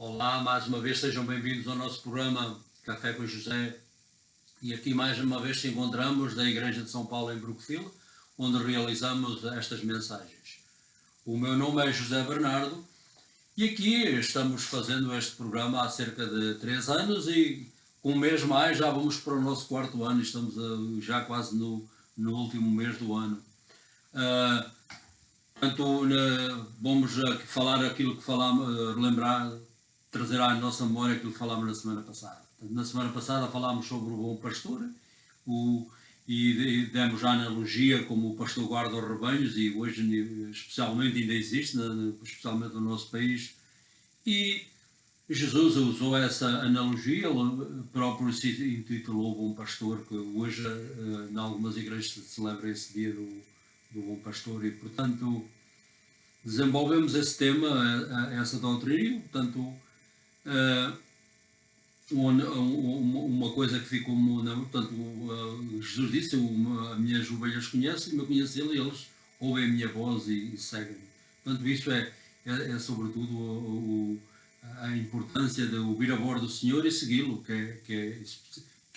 Olá, mais uma vez sejam bem-vindos ao nosso programa Café com José. E aqui mais uma vez te encontramos da Igreja de São Paulo em Brookfield, onde realizamos estas mensagens. O meu nome é José Bernardo e aqui estamos fazendo este programa há cerca de 3 anos e com um mês mais já vamos para o nosso 4º ano, estamos já quase no último mês do ano. Portanto, vamos falar aquilo que falámos, relembrar, trazer à nossa memória aquilo que falámos na semana passada. Na semana passada falámos sobre o bom pastor e demos a analogia como o pastor guarda os rebanhos e hoje especialmente ainda existe, especialmente no nosso país. E Jesus usou essa analogia, ele próprio se intitulou o bom pastor, que hoje em algumas igrejas se celebra esse dia do bom pastor e, portanto, desenvolvemos esse tema, essa doutrina, portanto, uma coisa que ficou, portanto, Jesus disse, as minhas ovelhas conhecem-me, eu conheço ele, e eles ouvem a minha voz e seguem-me. Portanto, isso é sobretudo a importância de ouvir a voz do Senhor e segui-lo, que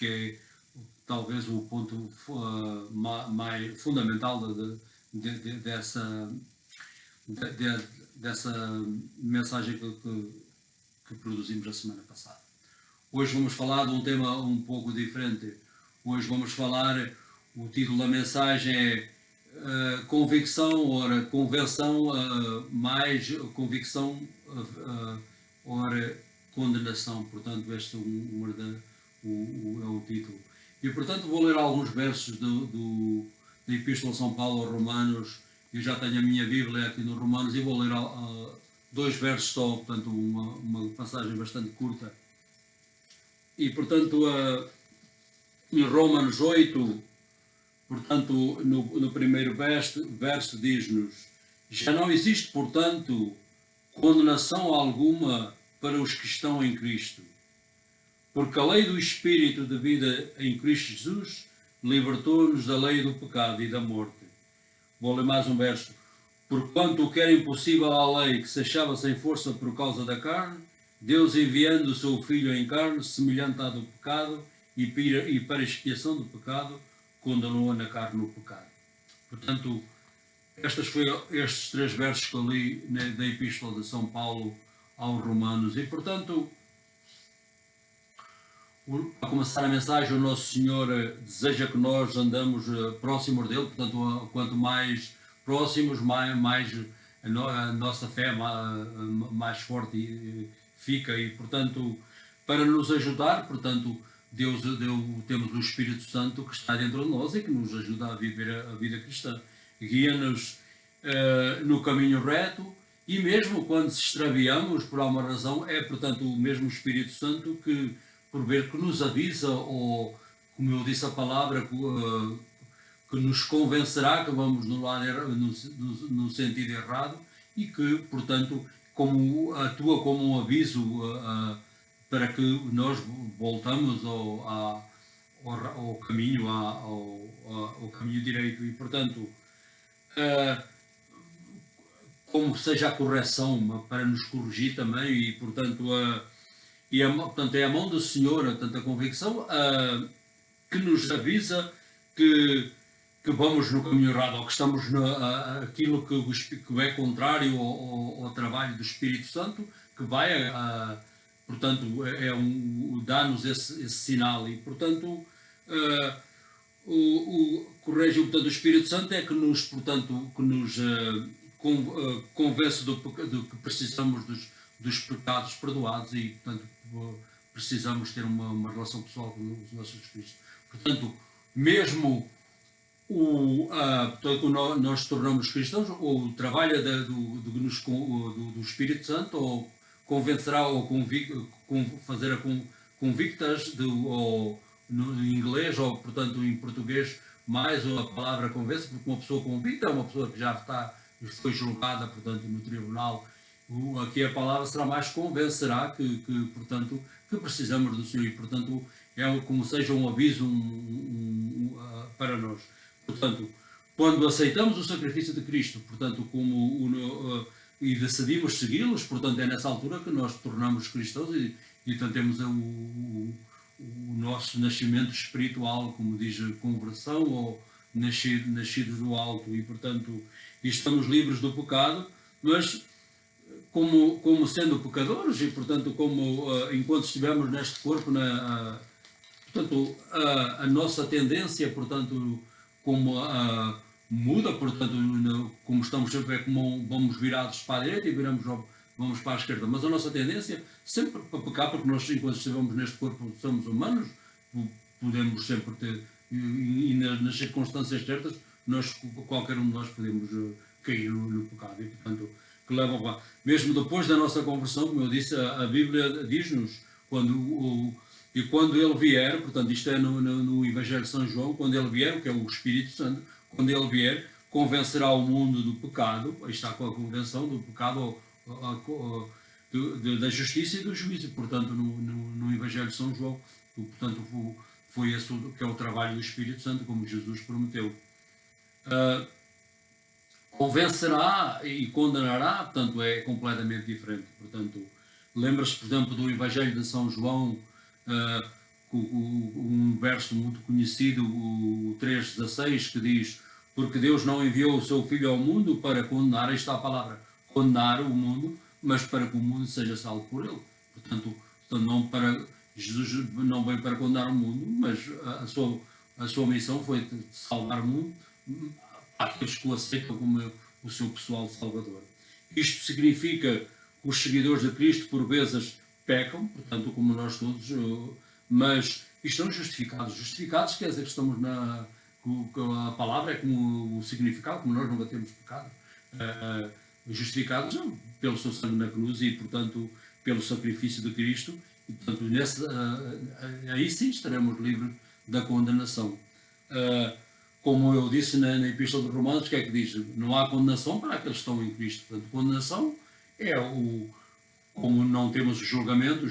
é talvez o ponto mais fundamental dessa mensagem que produzimos a semana passada. Hoje vamos falar de um tema um pouco diferente. Hoje vamos falar, o título da mensagem é convicção, ora convenção, mais convicção, ora condenação. Portanto, este é o título. E, portanto, vou ler alguns versos da Epístola de São Paulo aos Romanos. Eu já tenho a minha Bíblia aqui nos Romanos e vou ler 2 versos só, portanto, uma passagem bastante curta. E, portanto, em Romanos 8, portanto, no primeiro verso diz-nos: já não existe, portanto, condenação alguma para os que estão em Cristo, porque a lei do Espírito de vida em Cristo Jesus libertou-nos da lei do pecado e da morte. Vou ler mais um verso. Porquanto o que era impossível à lei, que se achava sem força por causa da carne, Deus, enviando o seu Filho em carne, semelhante à do pecado, e para expiação do pecado, condenou na carne o pecado. Portanto, estes 3 versos que eu li da Epístola de São Paulo aos Romanos. E, portanto, para começar a mensagem, o Nosso Senhor deseja que nós andamos próximos dele, portanto, quanto mais próximos, mais a nossa fé mais forte fica e, portanto, para nos ajudar, portanto, temos o Espírito Santo que está dentro de nós e que nos ajuda a viver a vida cristã. Guia-nos no caminho reto e mesmo quando se extraviamos por alguma razão, é, portanto, o mesmo Espírito Santo que, por ver que nos avisa, ou, como eu disse a palavra, que nos convencerá que vamos no sentido errado e que, portanto, atua como um aviso para que nós voltamos ao caminho, ao caminho direito. E, portanto, como seja a correção para nos corrigir também e, portanto, portanto, é a mão do Senhor, portanto, a convicção que nos avisa que vamos no caminho errado, ou que estamos aquilo que é contrário ao trabalho do Espírito Santo, que vai, portanto, dá-nos esse sinal. E, portanto, corrige, portanto, o Espírito Santo é que nos, portanto, convence do que precisamos dos pecados perdoados e, portanto, precisamos ter uma relação pessoal com os nossos Cristo. Portanto, mesmo nós tornamos cristãos, o trabalho do Espírito Santo, ou convencerá, ou fazer convictas, no inglês, ou, portanto, em português, mais a palavra convence, porque uma pessoa convicta é uma pessoa que já foi julgada, portanto, no tribunal. Aqui a palavra será mais convencerá, portanto, que precisamos do Senhor e, portanto, é como seja um aviso para nós. Portanto, quando aceitamos o sacrifício de Cristo, portanto, como e decidimos segui-los, portanto é nessa altura que nós tornamos cristãos e então temos o nosso nascimento espiritual, como diz a conversão, ou nascidos do alto, e portanto estamos livres do pecado, mas como sendo pecadores, e portanto enquanto estivermos neste corpo, portanto a nossa tendência, portanto, como muda, portanto, como estamos sempre, é como vamos virados para a direita e vamos para a esquerda, mas a nossa tendência sempre para pecar, porque nós enquanto estivemos neste corpo somos humanos, podemos sempre ter, e nas circunstâncias certas, qualquer um de nós podemos cair no pecado, e portanto que levam lá. Mesmo depois da nossa conversão, como eu disse, a Bíblia diz-nos, quando ele vier, portanto isto é no Evangelho de São João, quando ele vier, que é o Espírito Santo, quando ele vier, convencerá o mundo do pecado, aí está com a convenção do pecado, da justiça e do juízo, portanto no Evangelho de São João, portanto foi esse que é o trabalho do Espírito Santo, como Jesus prometeu. Convencerá e condenará, portanto é completamente diferente. Portanto, lembra-se, por exemplo, do Evangelho de São João, um verso muito conhecido, o 3,16, que diz: porque Deus não enviou o seu Filho ao mundo para condenar, aí está a palavra, condenar o mundo, mas para que o mundo seja salvo por ele. Portanto Jesus não veio para condenar o mundo, mas a sua missão foi de salvar o mundo, aqueles que o aceitam como o seu pessoal salvador. Isto significa que os seguidores de Cristo por vezes pecam, portanto como nós todos, mas estão justificados. Justificados quer dizer que estamos a palavra é como o significado, como nós nunca temos pecado. Justificados pelo seu sangue na cruz e portanto pelo sacrifício de Cristo, e portanto aí sim estaremos livres da condenação. Como eu disse na Epístola de Romanos, o que é que diz? Não há condenação para aqueles que estão em Cristo. Portanto, condenação é como não temos o julgamento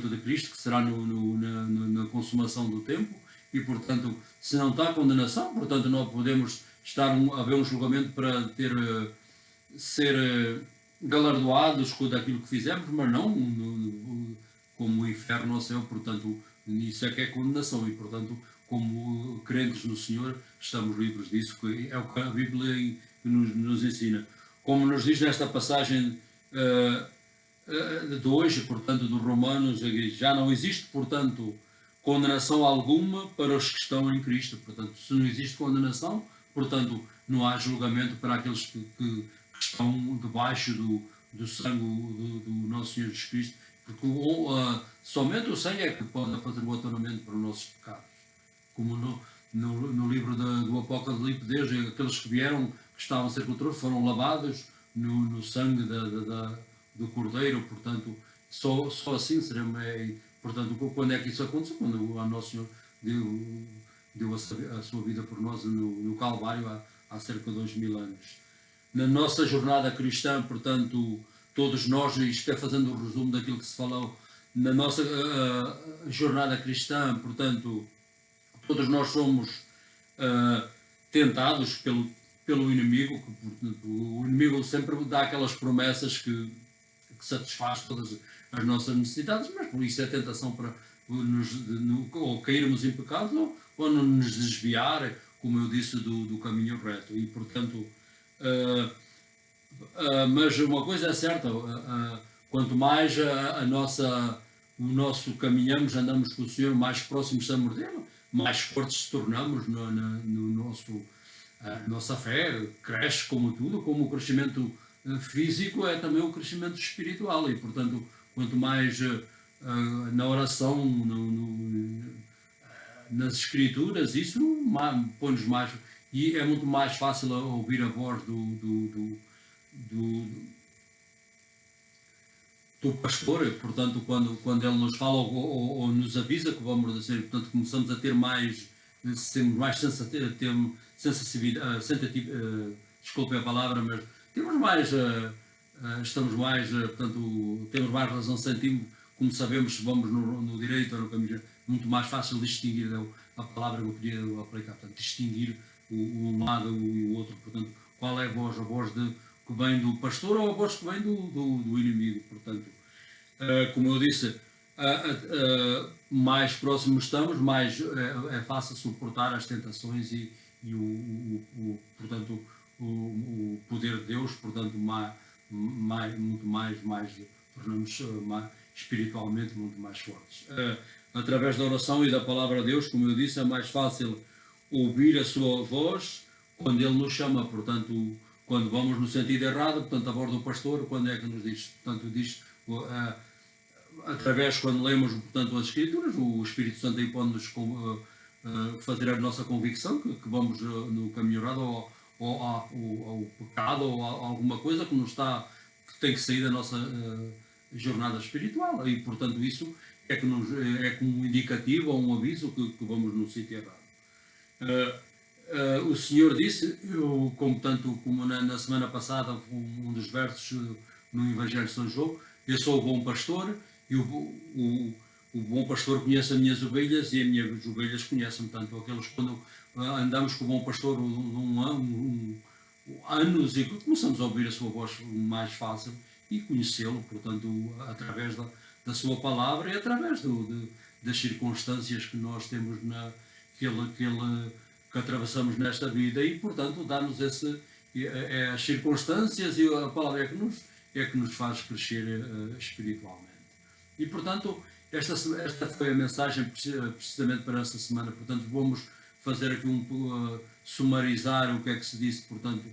de Cristo, que será na consumação do tempo, e portanto, se não está condenação, portanto não podemos haver um julgamento para ser galardoados com aquilo que fizemos, mas não como o inferno ao céu, portanto, isso é que é condenação, e portanto, como crentes no Senhor, estamos livres disso, que é o que a Bíblia nos ensina. Como nos diz nesta passagem de hoje, portanto, dos Romanos, já não existe, portanto, condenação alguma para os que estão em Cristo. Portanto, se não existe condenação, portanto, não há julgamento para aqueles que estão debaixo do sangue do nosso Senhor Jesus Cristo, porque somente o sangue é que pode fazer o atonamento para os nossos pecados. Como no livro do Apocalipse, Deus, aqueles que vieram, que estavam a ser contra, foram lavados no sangue do Cordeiro, portanto, só assim seremos. Portanto, quando é que isso aconteceu? Quando o nosso Senhor deu a sua vida por nós no Calvário há cerca de 2000 anos. Na nossa jornada cristã, portanto, todos nós, isto é fazendo o resumo daquilo que se falou, na nossa jornada cristã, portanto, todos nós somos tentados pelo inimigo, o inimigo sempre dá aquelas promessas que satisfaz todas as nossas necessidades, mas por isso é tentação para ou cairmos em pecado ou nos desviar, como eu disse, do caminho reto. E, portanto, mas uma coisa é certa, quanto mais o nosso caminhamos, andamos com o Senhor, mais próximos estamos dele, mais fortes se tornamos nossa fé cresce, como tudo, como o crescimento físico é também o crescimento espiritual, e portanto quanto mais na oração, nas escrituras, isso põe-nos mais, e é muito mais fácil ouvir a voz do pastor, portanto quando ele nos fala ou nos avisa que vamos dizer, portanto começamos a ter sermos mais sensibilidade, desculpe a palavra, mas temos mais, estamos mais, portanto, temos mais razão, sentimos, como sabemos se vamos no direito ou no caminho, muito mais fácil distinguir a palavra que eu queria aplicar, portanto, distinguir um lado e o outro, portanto, qual é a voz que vem do pastor ou a voz que vem do inimigo. Portanto, como eu disse, mais próximos estamos, mais é fácil suportar as tentações e portanto, o poder de Deus, portanto, muito mais tornamos espiritualmente muito mais fortes. Através da oração e da palavra de Deus, como eu disse, é mais fácil ouvir a sua voz quando Ele nos chama, portanto, quando vamos no sentido errado, portanto, a voz do pastor, quando é que nos diz? Portanto, diz, através, quando lemos, portanto, as Escrituras, o Espírito Santo aí pode-nos fazer a nossa convicção que vamos no caminho errado ou ao pecado ou a alguma coisa que que tem que sair da nossa jornada espiritual, e portanto isso é como um indicativo ou um aviso que vamos no sítio errado. O Senhor disse, como na semana passada, um dos versos no Evangelho de São João, eu sou o bom pastor e o bom pastor conhece as minhas ovelhas e as minhas ovelhas conhecem-me. Portanto, aqueles quando andamos com o bom pastor anos e começamos a ouvir a sua voz mais fácil e conhecê-lo, portanto, através da sua palavra e através das circunstâncias que nós temos que atravessamos nesta vida, e portanto dá-nos as circunstâncias e a palavra é que nos faz crescer espiritualmente. E portanto esta foi a mensagem precisamente para esta semana. Portanto, vamos fazer aqui sumarizar o que é que se disse. Portanto,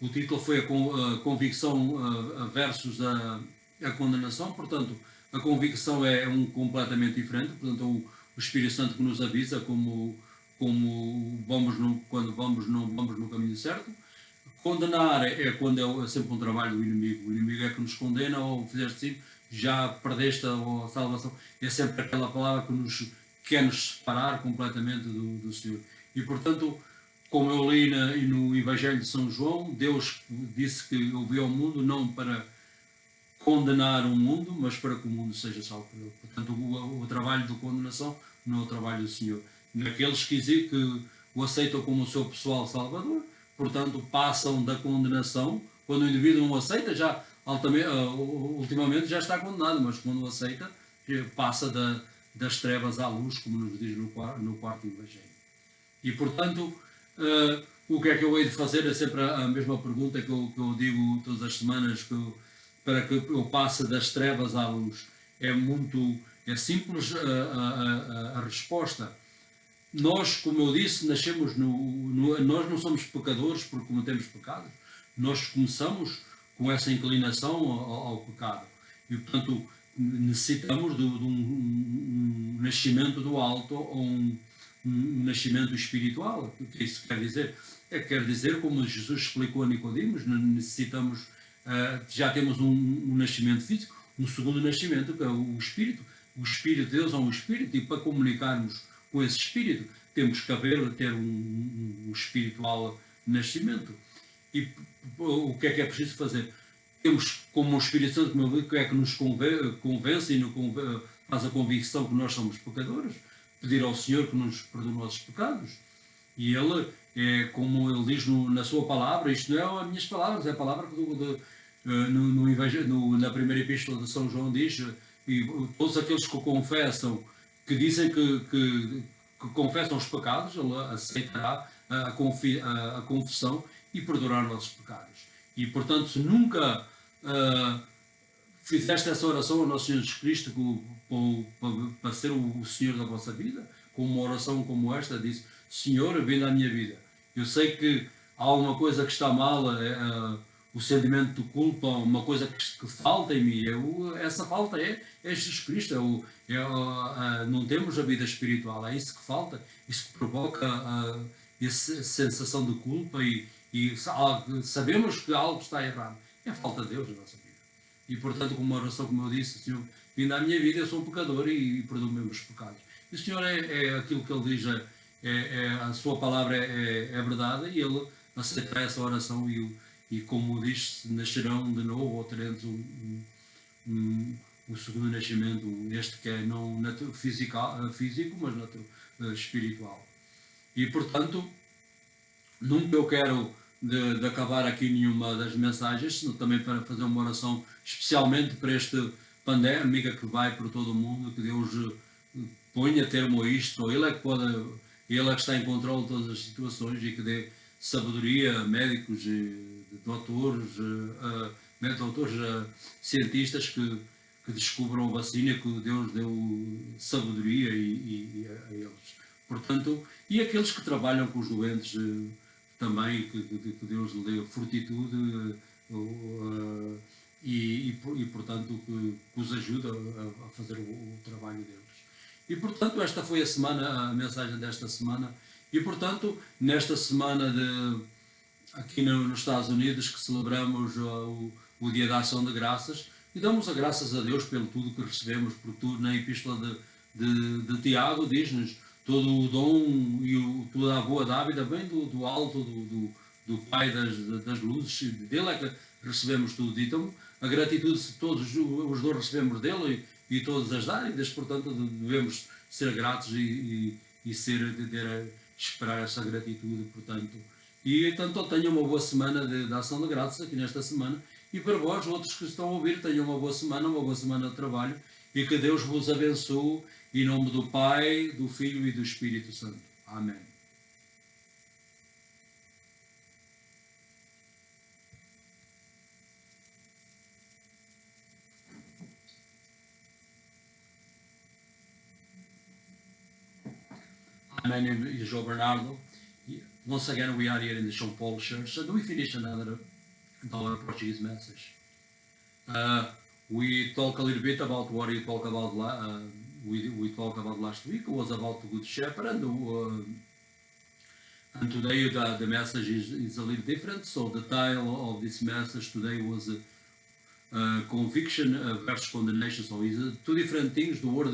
o título foi a convicção versus a condenação. Portanto, a convicção é completamente diferente. Portanto, o Espírito Santo que nos avisa quando vamos no caminho certo. Condenar é quando é sempre um trabalho do inimigo. O inimigo é que nos condena, ou fizeste assim, já perdeste a salvação. É sempre aquela palavra que quer nos separar completamente do Senhor. E portanto, como eu li no Evangelho de São João, Deus disse que enviou ao mundo não para condenar o mundo, mas para que o mundo seja salvo por ele. Portanto, o trabalho de condenação não é o trabalho do Senhor. Naqueles que o aceitam como o seu pessoal salvador, portanto, passam da condenação. Quando o indivíduo não aceita, ultimamente já está condenado, mas quando o aceita, passa das trevas à luz, como nos diz no quarto Evangelho. E, portanto, o que é que eu hei de fazer? É sempre a mesma pergunta que eu digo todas as semanas, para que eu passe das trevas à luz. É simples a resposta. Nós, como eu disse, nascemos nós não somos pecadores porque cometemos pecados. Nós começamos com essa inclinação ao pecado. E, portanto, necessitamos de um nascimento do alto ou um nascimento espiritual. O que isso quer dizer? Quer dizer, como Jesus explicou a Nicodemos, necessitamos, já temos um nascimento físico, um segundo nascimento, que é o Espírito. O Espírito de Deus é um Espírito, e para comunicarmos com esse Espírito temos que ter um espiritual nascimento. E o que é preciso fazer? Temos, como o Espírito Santo, como eu digo, que é que nos convence e faz a convicção que nós somos pecadores, pedir ao Senhor que nos perdoe os nossos pecados. E Ele, como Ele diz na sua palavra, isto não é as minhas palavras, é a palavra que na primeira epístola de São João diz, e todos aqueles que confessam, que dizem que confessam os pecados, Ele aceitará a confissão e perdoará os nossos pecados. E, portanto, se nunca fizeste essa oração ao nosso Senhor Jesus Cristo para ser o Senhor da vossa vida, com uma oração como esta, diz: Senhor, vem à minha vida. Eu sei que há alguma coisa que está mal, o sentimento de culpa, uma coisa que falta em mim. Essa falta é Jesus Cristo. Não temos a vida espiritual, é isso que falta, isso que provoca essa sensação de culpa e sabemos que algo está errado. É a falta de Deus na nossa vida. E, portanto, com uma oração, como eu disse, Senhor, vindo à minha vida, eu sou um pecador e perdoe-me os meus pecados. E o Senhor é aquilo que Ele diz, a sua palavra é verdade, e Ele aceitará essa oração e como diz, nascerão de novo, ou teremos o segundo nascimento, este que é não físico, mas espiritual. E, portanto, nunca eu quero de acabar aqui nenhuma das mensagens, senão também para fazer uma oração especialmente para esta pandemia que vai por todo o mundo, que Deus ponha termo a isto, só Ele é que pode, Ele é que está em controle de todas as situações e que dê sabedoria, médicos, doutores, cientistas que descubram a vacina, que Deus deu sabedoria a eles. Portanto, e aqueles que trabalham com os doentes também, que Deus lhe dê fortitude portanto, que os ajude a fazer o trabalho deles. E, portanto, esta foi a mensagem desta semana. E, portanto, nesta semana aqui nos Estados Unidos, que celebramos o Dia da Ação de Graças, e damos as graças a Deus pelo tudo que recebemos, porque tudo na Epístola de Tiago diz-nos todo o dom e toda a boa dávida vem do alto, do Pai das luzes, dele é que recebemos tudo. Então, a gratitude de todos os dons recebemos dele e todas as dávidas, portanto, devemos ser gratos e esperar essa gratitude, portanto. E então tenham uma boa semana de ação de graças aqui nesta semana. E para vós, outros que estão a ouvir, tenham uma boa semana de trabalho e que Deus vos abençoe em nome do Pai, do Filho e do Espírito Santo. Amém. My name is João Bernardo. Once again, we are here in the São Paulo Church, and we finish another Portuguese message. We talk a little bit about what we talked about. We talked about last week. It was about the Good Shepherd, and today the message is a little different. So the title of this message today was conviction versus condemnation. So it's two different things. The word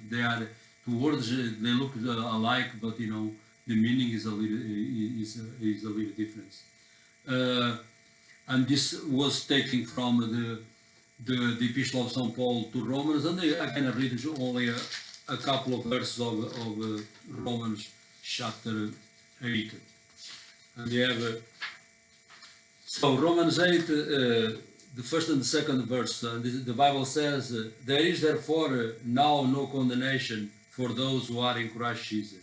they are two words. They look alike, but the meaning is a little different. And this was taken from the Epistle of St. Paul to Romans, and I can read only a couple of verses of Romans chapter 8. And we have so Romans 8, the first and the second verse, the Bible says, there is therefore now no condemnation for those who are in Christ Jesus.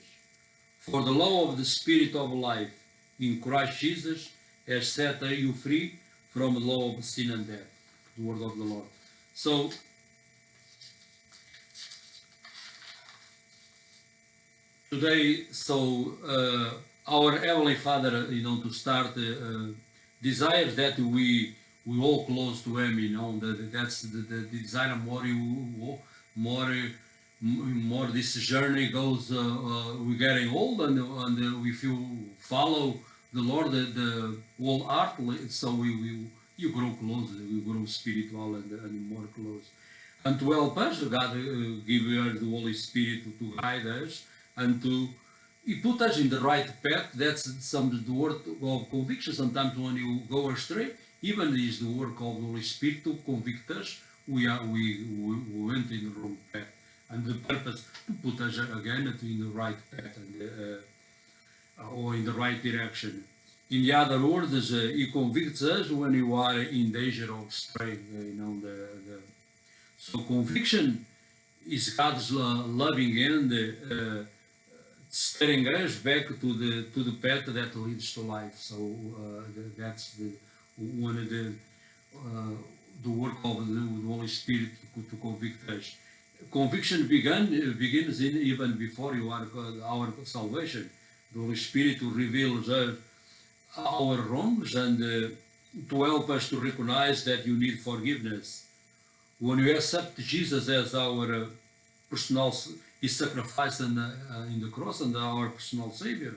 For the law of the Spirit of life in Christ Jesus has set you free from the law of sin and death. The word of the Lord. So, today, our Heavenly Father, to start, desires that we all close to Him. That's the desire. More this journey goes. We're getting old, and if you follow the Lord, the whole heart, so you grow close, you grow spiritual and more close. And to help us, God give us the Holy Spirit to guide us and to put us in the right path. That's the word of conviction. Sometimes when you go astray, even is the work of the Holy Spirit to convict us. We went in the wrong path, and the purpose to put us again in the right path or in the right direction. In the other words, He convicts us when you are in danger of straying. So conviction is God's loving hand steering us back to the path that leads to life. So that's one of the work of the Holy Spirit to convict us. Conviction begins even before you are our salvation. The Holy Spirit reveals us our wrongs and to help us to recognize that you need forgiveness. When you accept Jesus as our personal, His sacrifice in the cross and our personal Savior,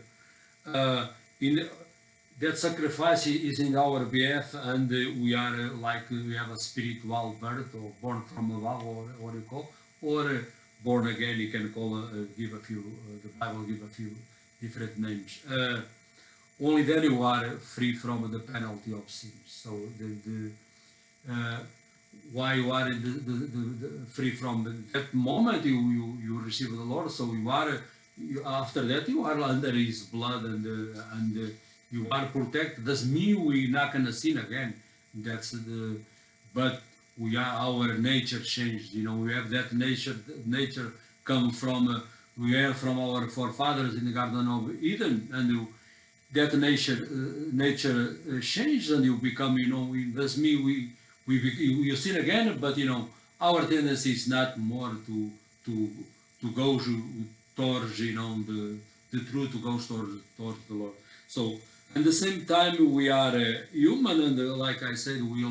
that sacrifice is in our behalf, and we are we have a spiritual birth, or born from above, or what you call, or born again. You can call give a few. The Bible give a few different names. Only then you are free from the penalty of sin. So why you are free from that moment you receive the Lord. So you are after that you are under His blood, and you are protected. Doesn't mean we're not gonna sin again. But our nature changed. We have that nature come from we are from our forefathers in the Garden of Eden, and that nature changed, and you become, doesn't mean you sin again, but our tendency is not more to go towards the truth, to go towards the Lord. So at the same time we are human, and like I said, we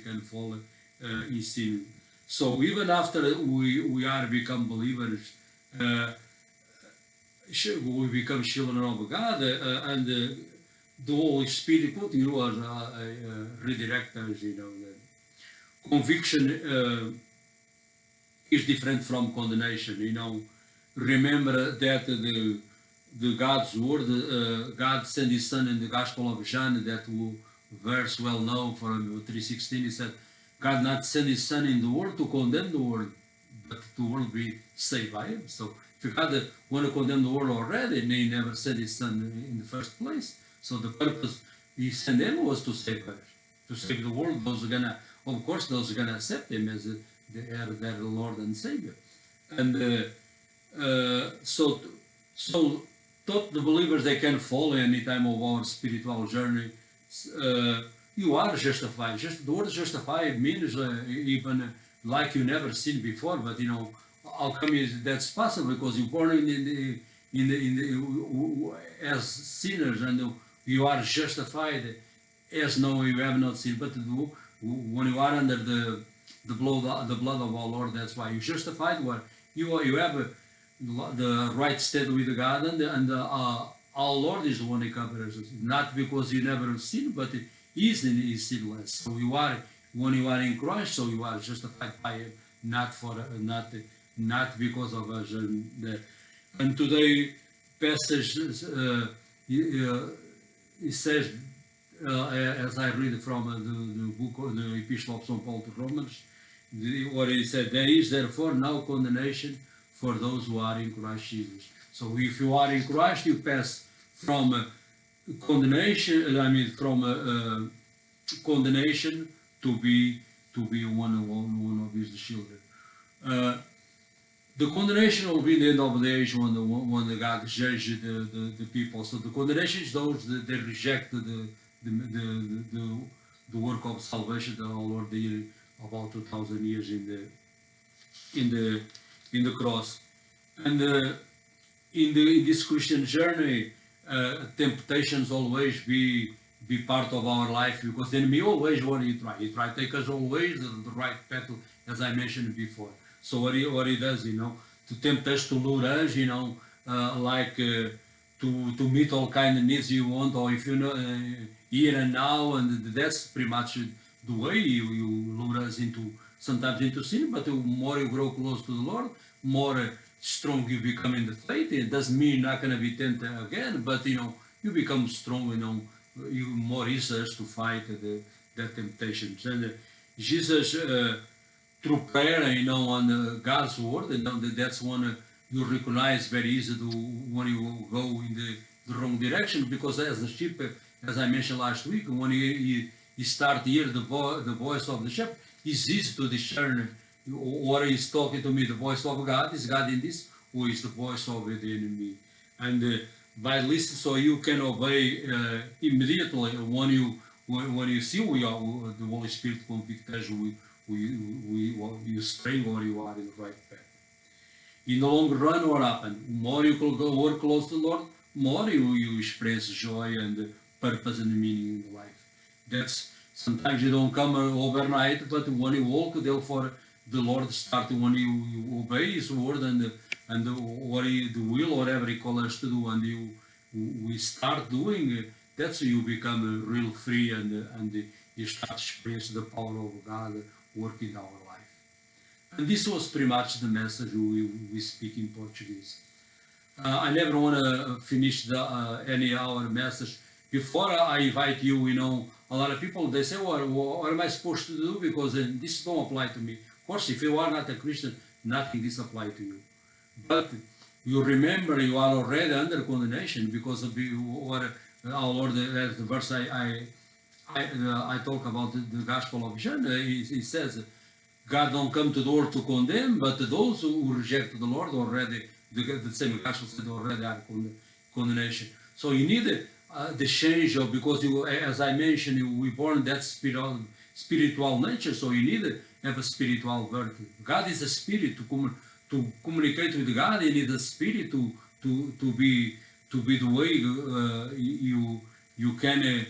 can fall in sin. So even after we are become believers, we become children of God, and the Holy Spirit continues redirect us. The conviction is different from condemnation. Remember that the God's word, God sent His Son in the Gospel of John, that verse well known from 3:16. He said, God not sent His Son in the world to condemn the world, but the world be saved by Him. So if God want to condemn the world already, and He never sent His Son in the first place. So the purpose He sent Him was to save us, to save the world. Those are gonna accept Him as their Lord and Savior. And so taught the believers they can fall any time of our spiritual journey. You are justified. The word justified means even like you never seen before. But how come that's possible? Because you're born as sinners, and you are justified as no you have not seen. But when you are under the blood of our Lord, that's why you're justified. Where you have the right state with God, and our Lord is the one who covers us. Not because you never sinned, but He's sinless. So when you are in Christ, so you are justified by Him, not because of us. And today passage it says, as I read from the book of the Epistle of St. Paul to Romans, where he said, there is therefore no condemnation for those who are in Christ Jesus. So if you are in Christ, you pass from condemnation. From condemnation to be one of His children. The condemnation will be the end of the age when God judges the people. So the condemnation is those that they reject the work of salvation that our Lord did about 2,000 years in the cross. And in this Christian journey, temptations always be part of our life, because the enemy always want to try. He try to take us always the right path, as I mentioned before. So what he does, to tempt us, to lure us, to meet all kind of needs you want, or if here and now, and that's pretty much the way you lure us sometimes into sin. But the more you grow close to the Lord, more strong you become in the faith. It doesn't mean you're not going to be tempted again, but you become strong. You more easier to fight that temptations. And Jesus, through prayer, on God's word, that's when you recognize very easily when you go in the wrong direction. Because as the sheep, as I mentioned last week, when you start to hear the voice of the shepherd, it's easy to discern, or he's talking to me, the voice of God, is God in this, or is the voice of the enemy. And by listening, so you can obey immediately when you see the Holy Spirit convict us, you stray or you are in the right path. In the long run, what happens? More you can go work close to the Lord, more you experience joy and purpose and meaning in life. That's sometimes you don't come overnight, but when you walk, therefore the Lord starts when you obey His word and what the will, whatever He calls us to do, and we start doing. That's you become real free, and you start to experience the power of God working in our life. And this was pretty much the message we speak in Portuguese. I never want to finish any our message before I invite you. A lot of people, they say, well, what am I supposed to do? Because this don't apply to me. Of course, if you are not a Christian, nothing this applies to you. But you remember you are already under condemnation because of our Lord, the verse I talk about the Gospel of John, he says, God don't come to the world to condemn, but those who reject the Lord already, the same Gospel said already are condemnation. So you need the change of, because you, as I mentioned, we born that spiritual nature, so you need to have a spiritual birth. God is a spirit. To communicate with God, you need a spirit to be the way you can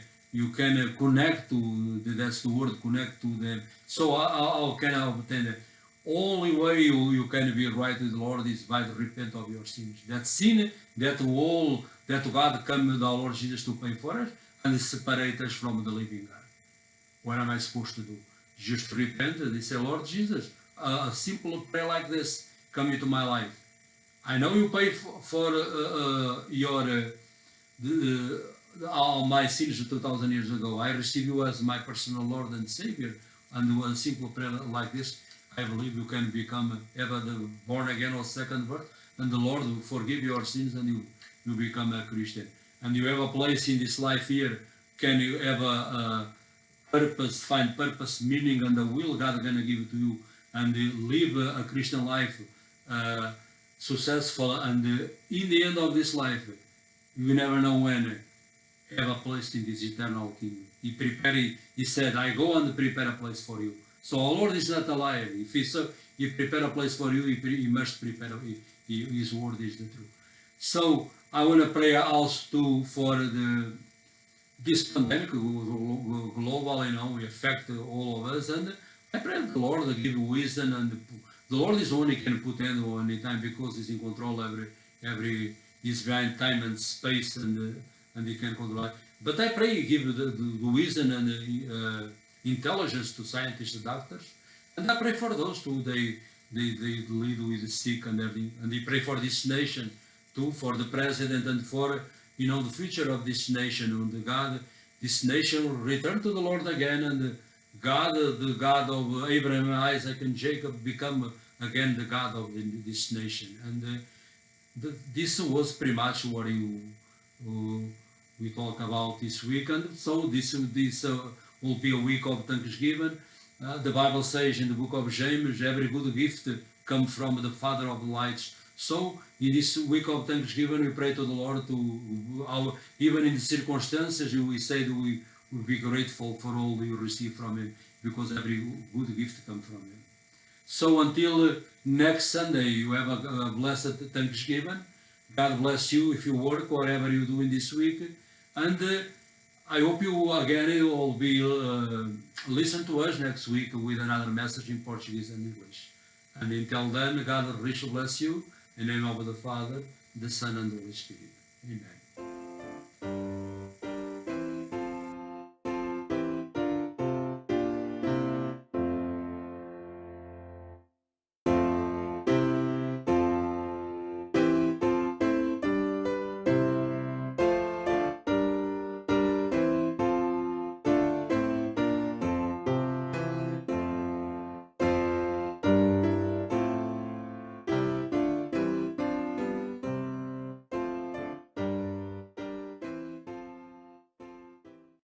connect to, that's the word, connect to them. So how can I obtain that? Only way you can be right with the Lord is by the repent of your sins. That sin, that God come with our Lord Jesus to pay for us and separate us from the living God. What am I supposed to do? Just repent and say, Lord Jesus, a simple prayer like this come into my life. I know you paid for all my sins 2,000 years ago. I receive you as my personal Lord and Savior. And with a simple prayer like this, I believe you can become ever the born again or second birth, and the Lord will forgive your sins, and you become a Christian. And you have a place in this life here. Can you have a purpose, find purpose, meaning, and the will God gonna give it to you, and live a Christian life, successful, and in the end of this life, you never know when have a place in this eternal kingdom. He said, I go and prepare a place for you. So our Lord is not a liar. If he prepare a place for you, he must prepare. His word is the truth. So I want to pray also for this pandemic, global, we affect all of us, and I pray the Lord to give wisdom, and the Lord is the one who can put end any time, because He's in control He's behind time and space, and He can control it. But I pray He give the wisdom and the intelligence to scientists and doctors, and I pray for those too. They lead with the sick and everything, and they pray for this nation too, for the president, and for the future of this nation. And God, this nation will return to the Lord again, and God, the God of Abraham, Isaac, and Jacob, become again the God of this nation. And this was pretty much what we talk about this weekend. So this will be a week of Thanksgiving. The Bible says in the book of James, every good gift comes from the Father of lights. So in this week of Thanksgiving, we pray to the Lord even in the circumstances, we say that we will be grateful for all we receive from Him, because every good gift comes from Him. So until next Sunday, you have a blessed Thanksgiving. God bless you if you work, whatever you do in this week. And I hope you again will be listen to us next week with another message in Portuguese and English. And until then, God richly bless you. In the name of the Father, the Son, and the Holy Spirit. Amen.